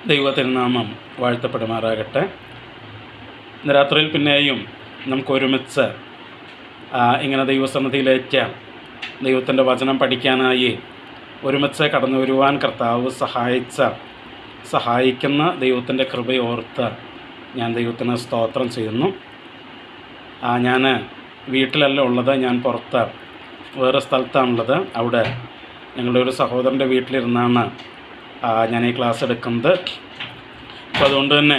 ദൈവത്തിരുനാമം വാഴ്ത്തപ്പെടുമാറാകട്ടെ. ഇന്ന് രാത്രിയിൽ പിന്നെയും നമുക്കൊരുമിച്ച് ഇങ്ങനെ ദൈവസന്നിധിയിലേക്ക് ദൈവത്തിൻ്റെ വചനം പഠിക്കാനായി ഒരുമിച്ച് കടന്നു വരുവാൻ കർത്താവ് സഹായിക്കുന്ന ദൈവത്തിൻ്റെ കൃപയോർത്ത് ഞാൻ ദൈവത്തിന് സ്തോത്രം ചെയ്യുന്നു. ഞാൻ വീട്ടിലല്ല ഉള്ളത്, ഞാൻ പുറത്ത് വേറെ സ്ഥലത്താണുള്ളത്. അവിടെ ഞങ്ങളുടെ ഒരു സഹോദരൻ്റെ വീട്ടിലിരുന്നാണ് ഞാൻ ഈ ക്ലാസ് എടുക്കുന്നത്. അപ്പോൾ അതുകൊണ്ട് തന്നെ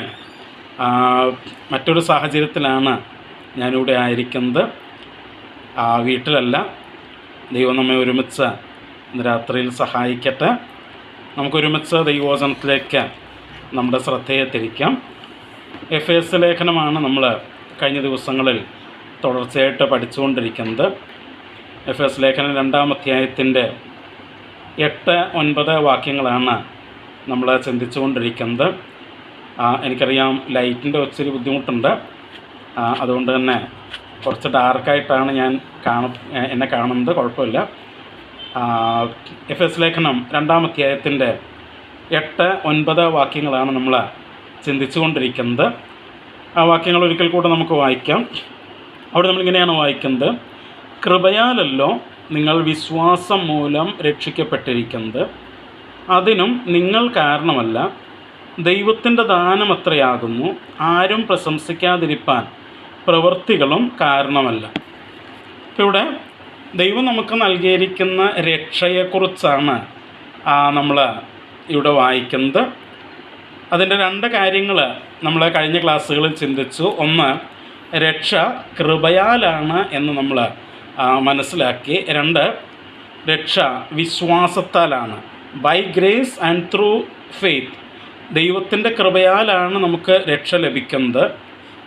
മറ്റൊരു സാഹചര്യത്തിലാണ് ഞാനിവിടെ ആയിരിക്കുന്നത്, വീട്ടിലല്ല. ദൈവം നമ്മെ ഒരുമിച്ച് ഇന്ന് രാത്രിയിൽ സഹായിക്കട്ടെ. നമുക്കൊരുമിച്ച് ദൈവവചനത്തിലേക്ക് നമ്മുടെ ശ്രദ്ധയെ തിരിക്കാം. എഫേസ്യ ലേഖനമാണ് നമ്മൾ കഴിഞ്ഞ ദിവസങ്ങളിൽ തുടർച്ചയായിട്ട് പഠിച്ചുകൊണ്ടിരിക്കുന്നത്. എഫേസ്യ ലേഖനം 2-ാം അധ്യായത്തിൻ്റെ 8-9 വാക്യങ്ങളാണ് നമ്മൾ ചിന്തിച്ചുകൊണ്ടിരിക്കുന്നത്. എനിക്കറിയാം ലൈറ്റിൻ്റെ ഒത്തിരി ബുദ്ധിമുട്ടുണ്ട്, അതുകൊണ്ട് തന്നെ കുറച്ച് ഡാർക്കായിട്ടാണ് എന്നെ കാണുന്നത്. കുഴപ്പമില്ല. എഫേസ്യ ലേഖനം 2-ാം അധ്യായത്തിൻ്റെ 8-9 വാക്യങ്ങളാണ് നമ്മൾ ചിന്തിച്ചുകൊണ്ടിരിക്കുന്നത്. ആ വാക്യങ്ങൾ ഒരിക്കൽ കൂടെ നമുക്ക് വായിക്കാം. അവിടെ നമ്മളിങ്ങനെയാണ് വായിക്കുന്നത്: കൃപയാലല്ലോ നിങ്ങൾ വിശ്വാസം മൂലം രക്ഷിക്കപ്പെട്ടിരിക്കുന്നത്, അതിനും നിങ്ങൾ കാരണമല്ല, ദൈവത്തിൻ്റെ ദാനമത്രയാകുന്നു, ആരും പ്രശംസിക്കാതിരിപ്പാൻ പ്രവൃത്തികളും കാരണമല്ല. ഇവിടെ ദൈവം നമുക്ക് നൽകിയിരിക്കുന്ന രക്ഷയെക്കുറിച്ചാണ് നമ്മൾ ഇവിടെ വായിക്കുന്നത്. അതിൻ്റെ 2 കാര്യങ്ങൾ നമ്മൾ കഴിഞ്ഞ ക്ലാസ്സുകളിൽ ചിന്തിച്ചു. ഒന്ന്, രക്ഷ കൃപയാലാണ് എന്ന് നമ്മൾ മനസ്സിലാക്കി. 2, രക്ഷ വിശ്വാസത്താലാണ്, by grace and through faith. ദൈവത്തിൻ്റെ കൃപയാലാണ് നമുക്ക് രക്ഷ ലഭിക്കുന്നത്,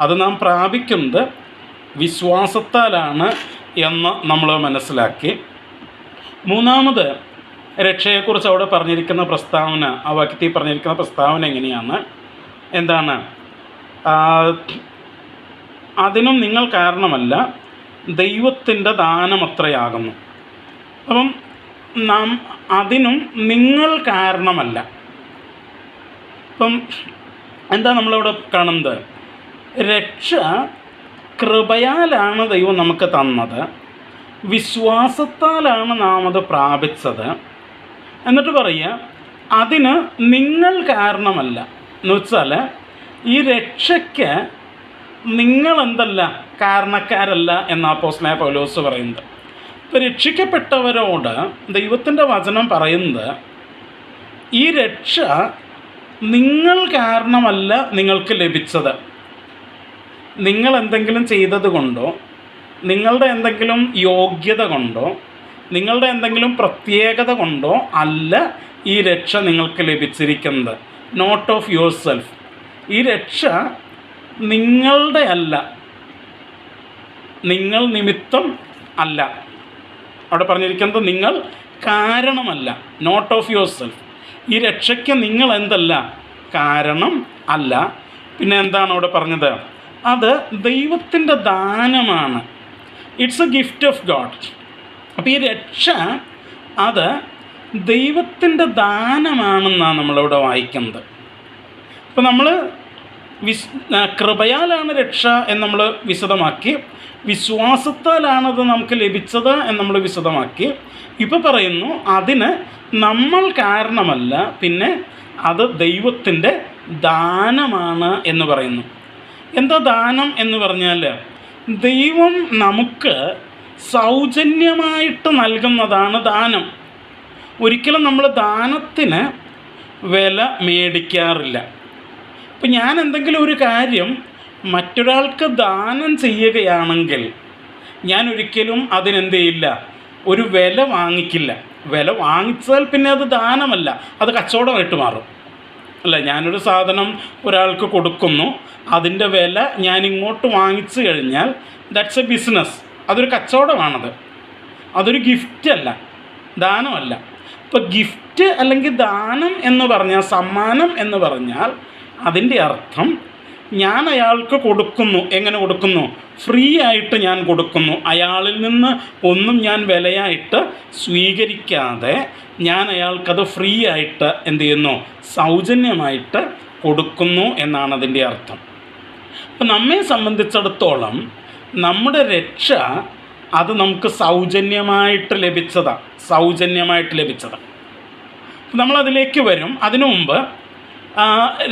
അത് നാം പ്രാപിക്കുന്നത് വിശ്വാസത്താലാണ് എന്ന് നമ്മൾ മനസ്സിലാക്കി. 3, രക്ഷയെക്കുറിച്ച് അവിടെ പറഞ്ഞിരിക്കുന്ന പ്രസ്താവന, ആ വാക്യത്തിൽ പറഞ്ഞിരിക്കുന്ന പ്രസ്താവന എങ്ങനെയാണ്? എന്താണ്? അതിനും നിങ്ങൾ കാരണമല്ല, ദൈവത്തിൻ്റെ ദാനമത്രയാകുന്നു. അപ്പം നാം അതിനും നിങ്ങൾ കാരണമല്ല. ഇപ്പം എന്താ നമ്മളിവിടെ കാണുന്നത്? രക്ഷ കൃപയാലാണ് ദൈവം നമുക്ക് തന്നത്, വിശ്വാസത്താലാണ് നാം അത് പ്രാപിച്ചത്. എന്നിട്ട് പറയുക, അതിന് നിങ്ങൾ കാരണമല്ല. എന്ന് വെച്ചാൽ ഈ രക്ഷയ്ക്ക് നിങ്ങളെന്തല്ല, കാരണക്കാരല്ല എന്ന അപ്പോസ്തലനായ പൗലോസ് പറയുന്നത്. ഇപ്പോൾ രക്ഷിക്കപ്പെട്ടവരോട് ദൈവത്തിൻ്റെ വചനം പറയുന്നത്, ഈ രക്ഷ നിങ്ങൾ കാരണമല്ല നിങ്ങൾക്ക് ലഭിച്ചത്. നിങ്ങൾ എന്തെങ്കിലും ചെയ്തത് കൊണ്ടോ, നിങ്ങളുടെ എന്തെങ്കിലും യോഗ്യത കൊണ്ടോ, നിങ്ങളുടെ എന്തെങ്കിലും പ്രത്യേകത കൊണ്ടോ അല്ല ഈ രക്ഷ നിങ്ങൾക്ക് ലഭിച്ചിരിക്കുന്നത്. Note of yourself. ഈ രക്ഷ നിങ്ങളുടെ അല്ല, നിങ്ങൾ നിമിത്തം അല്ല. അവിടെ പറഞ്ഞിരിക്കുന്നത് നിങ്ങൾ കാരണമല്ല, നോട്ട് ഓഫ് യുവർ സെൽഫ്. ഈ രക്ഷയ്ക്ക് നിങ്ങൾ എന്തല്ല, കാരണം അല്ല. പിന്നെ എന്താണ് അവിടെ പറഞ്ഞത്? അത് ദൈവത്തിൻ്റെ ദാനമാണ്. It's A gift of God. അപ്പോൾ ഈ രക്ഷ അത് ദൈവത്തിൻ്റെ ദാനമാണെന്നാണ് നമ്മളിവിടെ വായിക്കുന്നത്. അപ്പോൾ നമ്മൾ കൃപയാലാണ് രക്ഷ എന്ന് നമ്മൾ വിശദമാക്കി, വിശ്വാസത്താലാണത് നമുക്ക് ലഭിച്ചത് എന്ന് നമ്മൾ വിശദമാക്കി. ഇപ്പോൾ പറയുന്നു അതിന് നമ്മൾ കാരണമല്ല, പിന്നെ അത് ദൈവത്തിൻ്റെ ദാനമാണ് എന്ന് പറയുന്നു. എന്താ ദാനം എന്ന് പറഞ്ഞാൽ, ദൈവം നമുക്ക് സൗജന്യമായിട്ട് നൽകുന്നതാണ് ദാനം. ഒരിക്കലും നമ്മൾ ദാനത്തിന് വില മേടിക്കാറില്ല. ഇപ്പം ഞാൻ എന്തെങ്കിലും ഒരു കാര്യം മറ്റൊരാൾക്ക് ദാനം ചെയ്യുകയാണെങ്കിൽ ഞാൻ ഒരിക്കലും അതിനെന്ത് ചെയ്യില്ല, ഒരു വില വാങ്ങിക്കില്ല. വില വാങ്ങിച്ചാൽ പിന്നെ അത് ദാനമല്ല, അത് കച്ചവടമായിട്ട് മാറും. അല്ല, ഞാനൊരു സാധനം ഒരാൾക്ക് കൊടുക്കുന്നു, അതിൻ്റെ വില ഞാൻ ഇങ്ങോട്ട് വാങ്ങിച്ചു കഴിഞ്ഞാൽ ദാറ്റ്സ് എ ബിസിനസ്, അതൊരു കച്ചവടമാണത്. അതൊരു ഗിഫ്റ്റ് അല്ല, ദാനമല്ല. ഇപ്പോൾ ഗിഫ്റ്റ് അല്ലെങ്കിൽ ദാനം എന്ന് പറഞ്ഞാൽ, സമ്മാനം എന്ന് പറഞ്ഞാൽ അതിൻ്റെ അർത്ഥം ഞാൻ അയാൾക്ക് കൊടുക്കുന്നു. എങ്ങനെ കൊടുക്കുന്നു? ഫ്രീ ആയിട്ട് ഞാൻ കൊടുക്കുന്നു. അയാളിൽ നിന്ന് ഒന്നും ഞാൻ വിലയായിട്ട് സ്വീകരിക്കാതെ ഞാൻ അയാൾക്കത് ഫ്രീ ആയിട്ട് എന്ത് ചെയ്യുന്നു? സൗജന്യമായിട്ട് കൊടുക്കുന്നു എന്നാണ് അതിൻ്റെ അർത്ഥം. അപ്പം നമ്മെ സംബന്ധിച്ചിടത്തോളം നമ്മുടെ രക്ഷ അത് നമുക്ക് സൗജന്യമായിട്ട് ലഭിച്ചതാണ്. നമ്മളതിലേക്ക് വരും. അതിനു മുമ്പ്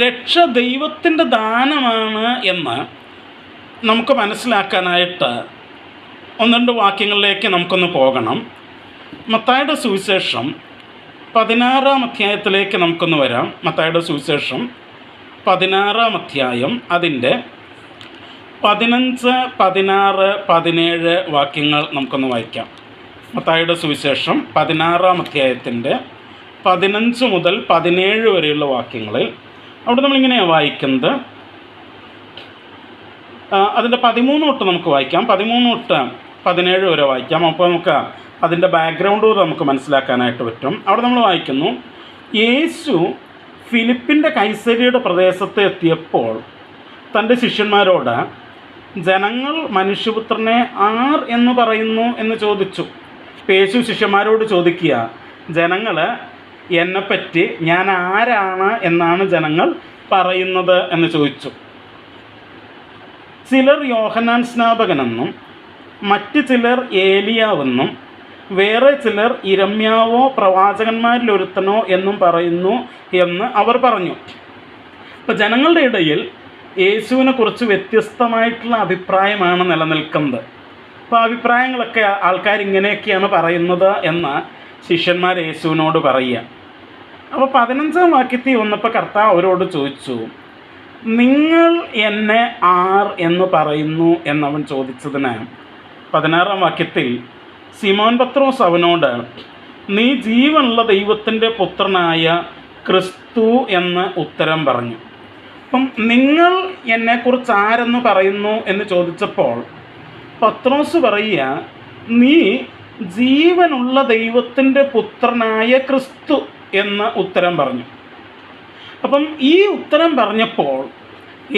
രക്ഷ ദൈവത്തിൻ്റെ ദാനമാണ് എന്ന് നമുക്ക് മനസ്സിലാക്കാനായിട്ട് 1-2 വാക്യങ്ങളിലേക്ക് നമുക്കൊന്ന് പോകണം. മത്തായിയുടെ സുവിശേഷം 16-ാം അധ്യായത്തിലേക്ക് നമുക്കൊന്ന് വരാം. മത്തായിയുടെ സുവിശേഷം 16-ാം അധ്യായം അതിൻ്റെ 15, 16, 17 വാക്യങ്ങൾ നമുക്കൊന്ന് വായിക്കാം. മത്തായിയുടെ സുവിശേഷം 16-ാം അധ്യായത്തിൻ്റെ 15 മുതൽ 17 വരെയുള്ള വാക്യങ്ങളിൽ അവിടെ നമ്മളിങ്ങനെയാണ് വായിക്കുന്നത്. അതിൻ്റെ 13 തൊട്ട് നമുക്ക് വായിക്കാം, 13 തൊട്ട് 17 വരെ വായിക്കാം. അപ്പോൾ നമുക്ക് അതിൻ്റെ ബാക്ക്ഗ്രൗണ്ട് നമുക്ക് മനസ്സിലാക്കാനായിട്ട് പറ്റും. അവിടെ നമ്മൾ വായിക്കുന്നു, യേശു ഫിലിപ്പിൻ്റെ കൈസരിയുടെ പ്രദേശത്ത് എത്തിയപ്പോൾ തൻ്റെ ശിഷ്യന്മാരോട്, ജനങ്ങൾ മനുഷ്യപുത്രനെ ആർ എന്ന് പറയുന്നു എന്ന് ചോദിച്ചു. യേശു ശിഷ്യന്മാരോട് ചോദിക്കുക, ജനങ്ങൾ എന്നെപ്പറ്റി ഞാൻ ആരാണ് എന്നാണ് ജനങ്ങൾ പറയുന്നത് എന്ന് ചോദിച്ചു. ചിലർ യോഹന്നാൻ സ്നാപകനെന്നും മറ്റ് ചിലർ ഏലിയാവെന്നും വേറെ ചിലർ ഇരമ്യാവോ പ്രവാചകന്മാരിലൊരുത്തനോ എന്നും പറയുന്നു എന്ന് അവർ പറഞ്ഞു. അപ്പോൾ ജനങ്ങളുടെ ഇടയിൽ യേശുവിനെ കുറിച്ച് വ്യത്യസ്തമായിട്ടുള്ള അഭിപ്രായമാണ് നിലനിൽക്കുന്നത്. അപ്പോൾ അഭിപ്രായങ്ങളൊക്കെ ആൾക്കാർ ഇങ്ങനെയൊക്കെയാണ് പറയുന്നത് എന്ന് ശിഷ്യന്മാർ യേശുവിനോട് പറയുക. അപ്പോൾ 15-ാം വാക്യത്തിൽ വന്നപ്പോൾ കർത്താവ് അവരോട് ചോദിച്ചു, നിങ്ങൾ എന്നെ ആർ എന്ന് പറയുന്നു എന്നവൻ ചോദിച്ചതിന് 16-ാം വാക്യത്തിൽ സിമോൻ പത്രോസ് അവനോട്, നീ ജീവനുള്ള ദൈവത്തിൻ്റെ പുത്രനായ ക്രിസ്തു എന്ന് ഉത്തരം പറഞ്ഞു. അപ്പം നിങ്ങൾ എന്നെക്കുറിച്ച് ആരെന്ന് പറയുന്നു എന്ന് ചോദിച്ചപ്പോൾ പത്രോസ് പറയുക, നീ ജീവനുള്ള ദൈവത്തിൻ്റെ പുത്രനായ ക്രിസ്തു എന്ന് ഉത്തരം പറഞ്ഞു. അപ്പം ഈ ഉത്തരം പറഞ്ഞപ്പോൾ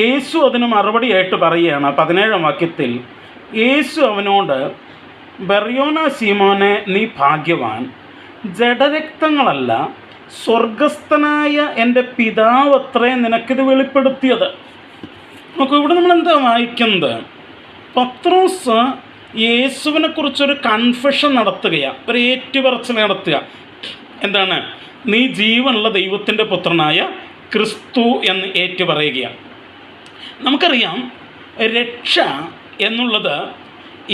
യേശു അതിന് മറുപടിയായിട്ട് പറയുകയാണ്. 17-ാം വാക്യത്തിൽ യേശു അവനോട്, ബർയോന ശീമോനെ, നീ ഭാഗ്യവാൻ, ജഡരക്തങ്ങളല്ല സ്വർഗസ്ഥനായ എൻ്റെ പിതാവ് അത്രേ നിനക്കിത് വെളിപ്പെടുത്തിയത്. നമുക്ക് ഇവിടെ നമ്മൾ എന്താ വായിക്കുന്നത്? പത്രോസ് യേശുവിനെക്കുറിച്ചൊരു കൺഫെഷൻ നടത്തുകയാണ്, ഒരു ഏറ്റുപറച്ചിൽ നടത്തുക. എന്താണ്? നീ ജീവനുള്ള ദൈവത്തിൻ്റെ പുത്രനായ ക്രിസ്തു എന്ന് ഏറ്റുപറയുകയാണ്. നമുക്കറിയാം, രക്ഷ എന്നുള്ളത്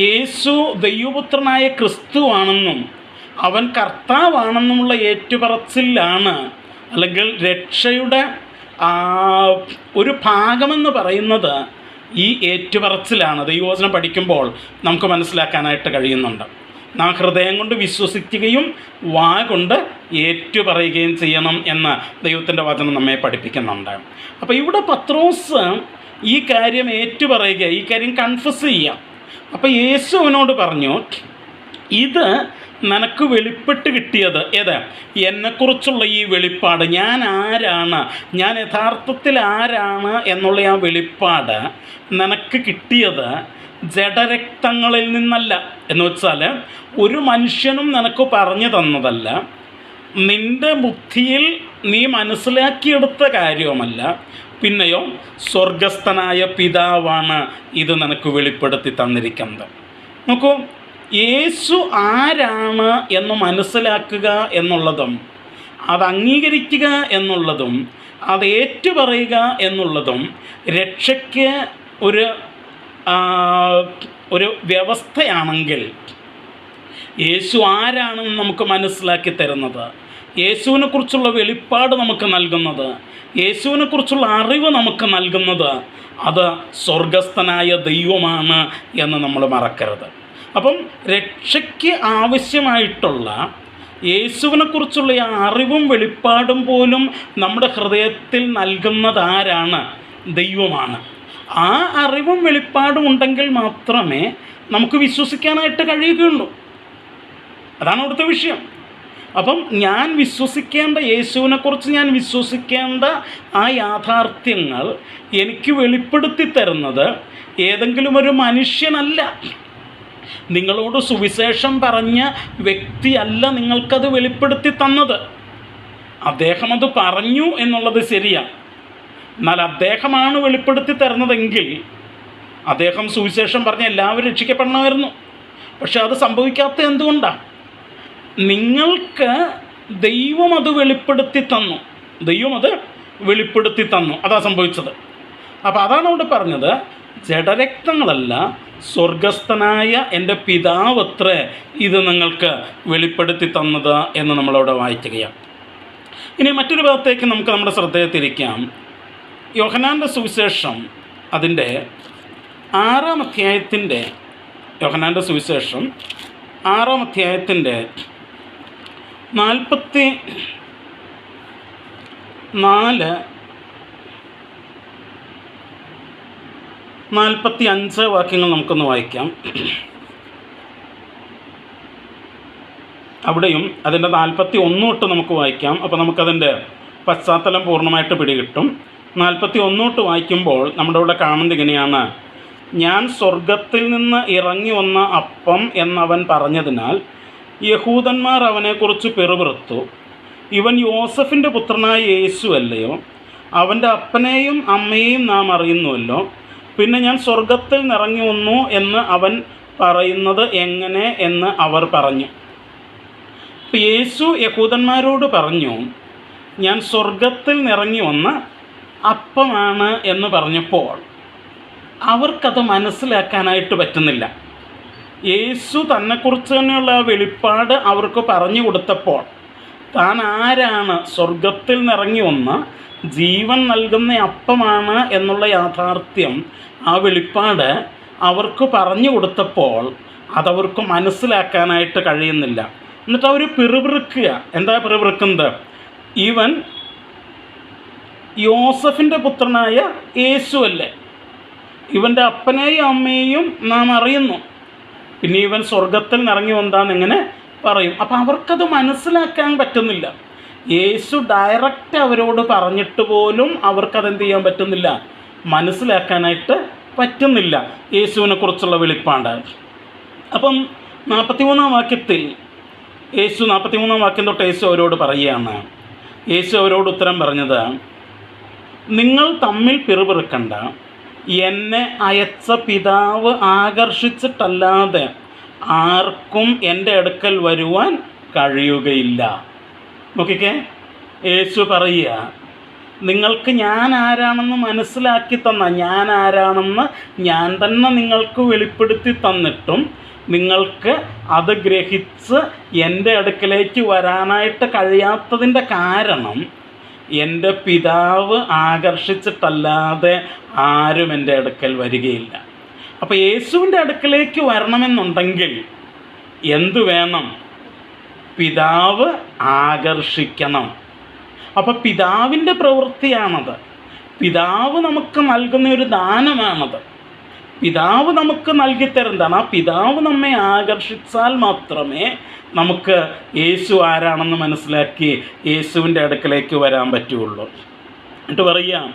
യേശു ദൈവപുത്രനായ ക്രിസ്തുവാണെന്നും അവൻ കർത്താവാണെന്നുമുള്ള ഏറ്റുപറച്ചിലാണ്, അല്ലെങ്കിൽ രക്ഷയുടെ ഒരു ഭാഗമെന്ന് പറയുന്നത് ഈ ഏറ്റുപറച്ചിലാണ്. ദൈവവചനം പഠിക്കുമ്പോൾ നമുക്ക് മനസ്സിലാക്കാനായിട്ട് കഴിയുന്നുണ്ട്. നാം ഹൃദയം കൊണ്ട് വിശ്വസിക്കുകയും വാ കൊണ്ട് ഏറ്റുപറയുകയും ചെയ്യണം എന്ന് ദൈവത്തിൻ്റെ വചനം നമ്മെ പഠിപ്പിക്കുന്നുണ്ട്. അപ്പോൾ ഇവിടെ പത്രോസ് ഈ കാര്യം ഏറ്റുപറയുക, ഈ കാര്യം കൺഫസ് ചെയ്യുക. അപ്പോൾ യേശു അവനോട് പറഞ്ഞു, ഇത് നിനക്ക് വെളിപ്പെട്ട് കിട്ടിയത് ഏത്? എന്നെക്കുറിച്ചുള്ള ഈ വെളിപ്പാട്, ഞാൻ ആരാണ്, ഞാൻ യഥാർത്ഥത്തിൽ ആരാണ് എന്നുള്ള ആ വെളിപ്പാട് നിനക്ക് കിട്ടിയത് ജഡരക്തങ്ങളിൽ നിന്നല്ല. എന്ന് വെച്ചാൽ ഒരു മനുഷ്യനും നിനക്ക് പറഞ്ഞു തന്നതല്ല, നിൻ്റെ ബുദ്ധിയിൽ നീ മനസ്സിലാക്കിയെടുത്ത കാര്യവുമല്ല, പിന്നെയോ സ്വർഗസ്ഥനായ പിതാവാണ് ഇത് നിനക്ക് വെളിപ്പെടുത്തി തന്നിരിക്കുന്നത്. നോക്കൂ, യേശു ആരാണ് എന്ന് മനസ്സിലാക്കുക എന്നുള്ളതും അത് അംഗീകരിക്കുക എന്നുള്ളതും അത് ഏറ്റുപറയുക എന്നുള്ളതും രക്ഷയ്ക്ക് ഒരു വ്യവസ്ഥയാണെങ്കിൽ, യേശു ആരാണെന്ന് നമുക്ക് മനസ്സിലാക്കി തരുന്നത്, യേശുവിനെക്കുറിച്ചുള്ള വെളിപ്പാട് നമുക്ക് നൽകുന്നത്, യേശുവിനെക്കുറിച്ചുള്ള അറിവ് നമുക്ക് നൽകുന്നത് അത് സ്വർഗസ്ഥനായ ദൈവമാണ് എന്ന് നമ്മൾ മറക്കരുത്. അപ്പം രക്ഷയ്ക്ക് ആവശ്യമായിട്ടുള്ള യേശുവിനെക്കുറിച്ചുള്ള ആ അറിവും വെളിപ്പാടും പോലും നമ്മുടെ ഹൃദയത്തിൽ നൽകുന്നത് ആരാണ്? ദൈവമാണ്. ആ അറിവും വെളിപ്പാടും ഉണ്ടെങ്കിൽ മാത്രമേ നമുക്ക് വിശ്വസിക്കാനായിട്ട് കഴിയുകയുള്ളൂ. അതാണ് അവിടുത്തെ വിഷയം. അപ്പം ഞാൻ വിശ്വസിക്കേണ്ട യേശുവിനെക്കുറിച്ച് ഞാൻ വിശ്വസിക്കേണ്ട ആ യാഥാർത്ഥ്യങ്ങൾ എനിക്ക് വെളിപ്പെടുത്തി തരുന്നത് ഏതെങ്കിലും ഒരു മനുഷ്യനല്ല. നിങ്ങളോട് സുവിശേഷം പറഞ്ഞ വ്യക്തിയല്ല നിങ്ങൾക്കത് വെളിപ്പെടുത്തി തന്നത്. അദ്ദേഹം അത് പറഞ്ഞു എന്നുള്ളത് ശരിയാണ്. എന്നാൽ അദ്ദേഹമാണ് വെളിപ്പെടുത്തി തരുന്നതെങ്കിൽ അദ്ദേഹം സുവിശേഷം പറഞ്ഞ എല്ലാവരും രക്ഷിക്കപ്പെടണമായിരുന്നു. പക്ഷെ അത് സംഭവിക്കാത്ത എന്തുകൊണ്ടാണ്? നിങ്ങൾക്ക് ദൈവം അത് വെളിപ്പെടുത്തി തന്നു. അതാ സംഭവിച്ചത്. അപ്പോൾ അതാണ് അവിടെ പറഞ്ഞത്, ജഡരക്തങ്ങളല്ല സ്വർഗസ്ഥനായ എൻ്റെ പിതാവത്രേ ഇത് നിങ്ങൾക്ക് വെളിപ്പെടുത്തി തന്നത് എന്ന് നമ്മളവിടെ വായിക്കുകയാണ്. ഇനി മറ്റൊരു ഭാഗത്തേക്ക് നമുക്ക് നമ്മുടെ ശ്രദ്ധയെ തിരിക്കാം. യോഹന്നാൻ്റെ സുവിശേഷം അതിൻ്റെ 6-ാം അധ്യായത്തിൻ്റെ 6-ാം അധ്യായത്തിൻ്റെ 44-45 വാക്യങ്ങൾ നമുക്കൊന്ന് വായിക്കാം. അവിടെയും അതിൻ്റെ 41 തൊട്ട് നമുക്ക് വായിക്കാം. അപ്പോൾ നമുക്കതിൻ്റെ പശ്ചാത്തലം പൂർണ്ണമായിട്ട് പിടികിട്ടും. 41 തൊട്ട് വായിക്കുമ്പോൾ നമ്മുടെ ഇവിടെ കാണുന്നത് ഇങ്ങനെയാണ്: ഞാൻ സ്വർഗത്തിൽ നിന്ന് ഇറങ്ങി വന്ന അപ്പം എന്നവൻ പറഞ്ഞതിനാൽ യഹൂദന്മാർ അവനെക്കുറിച്ച് പിറുപിറുത്തു. ഇവൻ യോസഫിൻ്റെ പുത്രനായ യേശു അല്ലയോ? അവൻ്റെ അപ്പനെയും അമ്മയെയും നാം അറിയുന്നുവല്ലോ. പിന്നെ ഞാൻ സ്വർഗത്തിൽ നിറങ്ങി വന്നു എന്ന് അവൻ പറയുന്നത് എങ്ങനെ എന്ന് അവർ പറഞ്ഞു. യേശു യഹൂദന്മാരോട് പറഞ്ഞു, ഞാൻ സ്വർഗത്തിൽ നിറങ്ങി വന്ന അപ്പമാണ് എന്ന് പറഞ്ഞപ്പോൾ അവർക്കത് മനസ്സിലാക്കാനായിട്ട് പറ്റുന്നില്ല. യേശു തന്നെക്കുറിച്ച് തന്നെയുള്ള ആ വെളിപ്പാട് അവർക്ക് പറഞ്ഞു കൊടുത്തപ്പോൾ താൻ ആരാണ്, സ്വർഗത്തിൽ നിറങ്ങി വന്ന ജീവൻ നൽകുന്ന അപ്പമാണ് എന്നുള്ള യാഥാർത്ഥ്യം, ആ വെളിപ്പാട് അവർക്ക് പറഞ്ഞു കൊടുത്തപ്പോൾ അതവർക്ക് മനസ്സിലാക്കാനായിട്ട് കഴിയുന്നില്ല. എന്നിട്ട് അവർ പിറുപിറുക്കുക. എന്താ പിറുപിറുക്കുന്നത്? ഇവൻ യോസഫിൻ്റെ പുത്രനായ യേശു അല്ലേ? ഇവൻ്റെ അപ്പനെയും അമ്മയെയും നാം അറിയുന്നു. പിന്നെ ഇവൻ സ്വർഗത്തിൽ നിറങ്ങി വന്നാന്ന് എങ്ങനെ പറയും? അപ്പം അവർക്കത് മനസ്സിലാക്കാൻ പറ്റുന്നില്ല. യേശു ഡയറക്റ്റ് അവരോട് പറഞ്ഞിട്ട് പോലും അവർക്കതെന്ത് ചെയ്യാൻ പറ്റുന്നില്ല, മനസ്സിലാക്കാനായിട്ട് പറ്റുന്നില്ല യേശുവിനെക്കുറിച്ചുള്ള വെളിപ്പാട്. അപ്പം 43-ാം വാക്യത്തിൽ യേശു 43-ാം വാക്യം തൊട്ട് യേശു അവരോട് പറയുകയാണ്. യേശു അവരോട് ഉത്തരം പറഞ്ഞത്, നിങ്ങൾ തമ്മിൽ പിറുപിറുക്കണ്ട. എന്നെ അയച്ച പിതാവ് ആകർഷിച്ചിട്ടല്ലാതെ ആർക്കും എൻ്റെ അടുക്കൽ വരുവാൻ കഴിയുകയില്ല. നോക്കിക്കേ, യേശു പറയുക, നിങ്ങൾക്ക് ഞാൻ ആരാണെന്ന് മനസ്സിലാക്കി തന്ന, ഞാൻ ആരാണെന്ന് ഞാൻ തന്നെ നിങ്ങൾക്ക് വെളിപ്പെടുത്തി തന്നിട്ടും നിങ്ങൾക്ക് അത് ഗ്രഹിച്ച് എൻ്റെ അടുക്കലേക്ക് വരാനായിട്ട് കഴിയാത്തതിൻ്റെ കാരണം എൻ്റെ പിതാവ് ആകർഷിച്ചിട്ടല്ലാതെ ആരും എൻ്റെ അടുക്കൽ വരികയില്ല. അപ്പോൾ യേശുവിൻ്റെ അടുക്കലേക്ക് വരണമെന്നുണ്ടെങ്കിൽ എന്തു വേണം? പിതാവ് ആകർഷിക്കണം. അപ്പോൾ പിതാവിൻ്റെ പ്രവൃത്തിയാണത്. പിതാവ് നമുക്ക് നൽകുന്ന ഒരു ദാനമാണത്. പിതാവ് നമുക്ക് നൽകിത്തരുന്നതാണ്. ആ പിതാവ് നമ്മെ ആകർഷിച്ചാൽ മാത്രമേ നമുക്ക് യേശു ആരാണെന്ന് മനസ്സിലാക്കി യേശുവിൻ്റെ അടുക്കലേക്ക് വരാൻ പറ്റുള്ളൂ. എന്നിട്ട് പറയാം,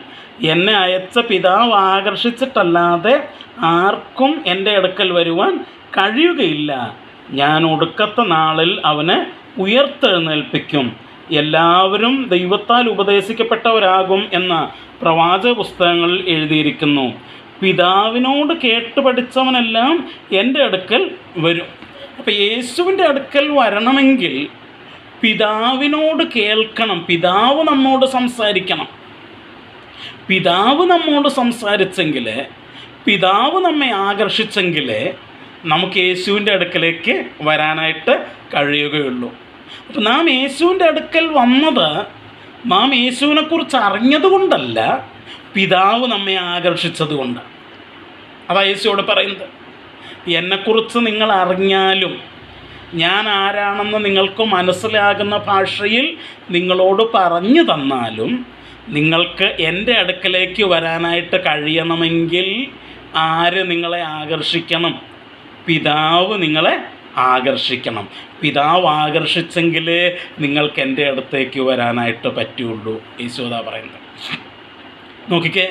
എന്നെ അയച്ച പിതാവ് ആകർഷിച്ചിട്ടല്ലാതെ ആർക്കും എൻ്റെ അടുക്കൽ വരുവാൻ കഴിയുകയില്ല. ഞാൻ ഒടുക്കത്തെ നാളിൽ അവനെ ഉയർത്തെഴുന്നേൽപ്പിക്കും. എല്ലാവരും ദൈവത്താൽ ഉപദേശിക്കപ്പെട്ടവരാകും എന്ന പ്രവാചക പുസ്തകങ്ങളിൽ എഴുതിയിരിക്കുന്നു. പിതാവിനോട് കേട്ട് പഠിച്ചവനെല്ലാം എൻ്റെ അടുക്കൽ വരും. അപ്പോൾ യേശുവിൻ്റെ അടുക്കൽ വരണമെങ്കിൽ പിതാവിനോട് കേൾക്കണം. പിതാവ് നമ്മോട് സംസാരിക്കണം. പിതാവ് നമ്മോട് സംസാരിച്ചെങ്കിൽ, പിതാവ് നമ്മെ ആകർഷിച്ചെങ്കിൽ നമുക്ക് യേശുവിൻ്റെ അടുക്കലേക്ക് വരാനായിട്ട് കഴിയുകയുള്ളൂ. അപ്പം നാം യേശുവിൻ്റെ അടുക്കൽ വന്നത് നാം യേശുവിനെക്കുറിച്ച് അറിഞ്ഞതുകൊണ്ടല്ല, പിതാവ് നമ്മെ ആകർഷിച്ചത് കൊണ്ട്. അതാ യേശുവോട് പറയുന്നത്, എന്നെക്കുറിച്ച് നിങ്ങൾ അറിഞ്ഞാലും ഞാൻ ആരാണെന്ന് നിങ്ങൾക്ക് മനസ്സിലാകുന്ന ഭാഷയിൽ നിങ്ങളോട് പറഞ്ഞു തന്നാലും നിങ്ങൾക്ക് എൻ്റെ അടുക്കലേക്ക് വരാനായിട്ട് കഴിയണമെങ്കിൽ ആര് നിങ്ങളെ ആകർഷിക്കണം? പിതാവ് നിങ്ങളെ പിതാവ് ആകർഷിച്ചെങ്കിലേ നിങ്ങൾക്ക് എൻ്റെ അടുത്തേക്ക് വരാനായിട്ട് പറ്റുള്ളൂ. യേശുദാ പറയുന്നത്. നോക്കിക്കേ,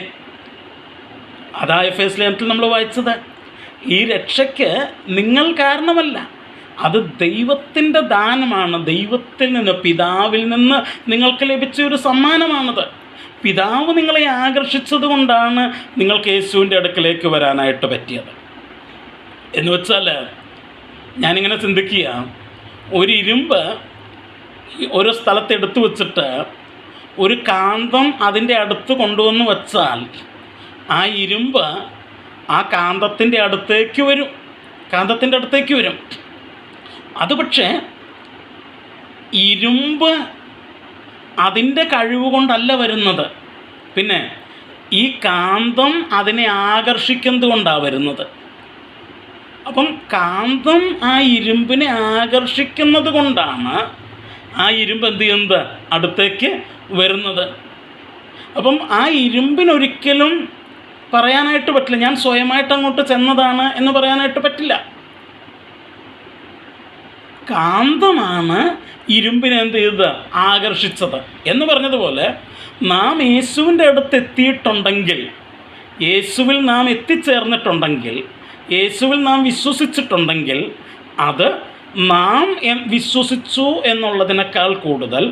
അതാ എഫേസ്യ ലേഖനത്തിൽ നമ്മൾ വായിച്ചത്. ഈ രക്ഷയ്ക്ക് നിങ്ങൾ കാരണമല്ല, അത് ദൈവത്തിൻ്റെ ദാനമാണ്. ദൈവത്തിൽ നിന്ന്, പിതാവിൽ നിന്ന് നിങ്ങൾക്ക് ലഭിച്ച ഒരു സമ്മാനമാണത്. പിതാവ് നിങ്ങളെ ആകർഷിച്ചത് കൊണ്ടാണ് നിങ്ങൾക്ക് യേശുവിൻ്റെ അടുക്കലേക്ക് വരാനായിട്ട് പറ്റിയത്. എന്ന് വെച്ചാൽ ഞാനിങ്ങനെ ചിന്തിക്കുക, ഒരു ഇരുമ്പ് ഒരു സ്ഥലത്ത് എടുത്തു വച്ചിട്ട് ഒരു കാന്തം അതിൻ്റെ അടുത്ത് കൊണ്ടുവന്ന് വച്ചാൽ ആ ഇരുമ്പ് ആ കാന്തത്തിൻ്റെ അടുത്തേക്ക് വരും. അത് പക്ഷേ ഇരുമ്പ് അതിൻ്റെ കഴിവ് കൊണ്ടല്ല വരുന്നത്, പിന്നെ ഈ കാന്തം അതിനെ ആകർഷിക്കുന്നത് കൊണ്ടാണ് വരുന്നത്. അപ്പം കാന്തം ആ ഇരുമ്പിനെ ആകർഷിക്കുന്നത് കൊണ്ടാണ് ആ ഇരുമ്പ് എന്ത് ചെയ്യുന്നത്, അടുത്തേക്ക് വരുന്നത്. അപ്പം ആ ഇരുമ്പിനൊരിക്കലും പറയാനായിട്ട് പറ്റില്ല, ഞാൻ സ്വയമായിട്ട് അങ്ങോട്ട് ചെന്നതാണ് എന്ന് പറയാനായിട്ട് പറ്റില്ല. കാന്തമാണ് ഇരുമ്പിനെ എന്ത് ചെയ്തത്, ആകർഷിച്ചത്. എന്ന് പറഞ്ഞതുപോലെ നാം യേശുവിൻ്റെ അടുത്ത് എത്തിയിട്ടുണ്ടെങ്കിൽ, യേശുവിൽ നാം എത്തിച്ചേർന്നിട്ടുണ്ടെങ്കിൽ, യേശുവിൽ നാം വിശ്വസിച്ചിട്ടുണ്ടെങ്കിൽ, അത് നാം വിശ്വസിച്ചു എന്നുള്ളതിനേക്കാൾ കൂടുതൽ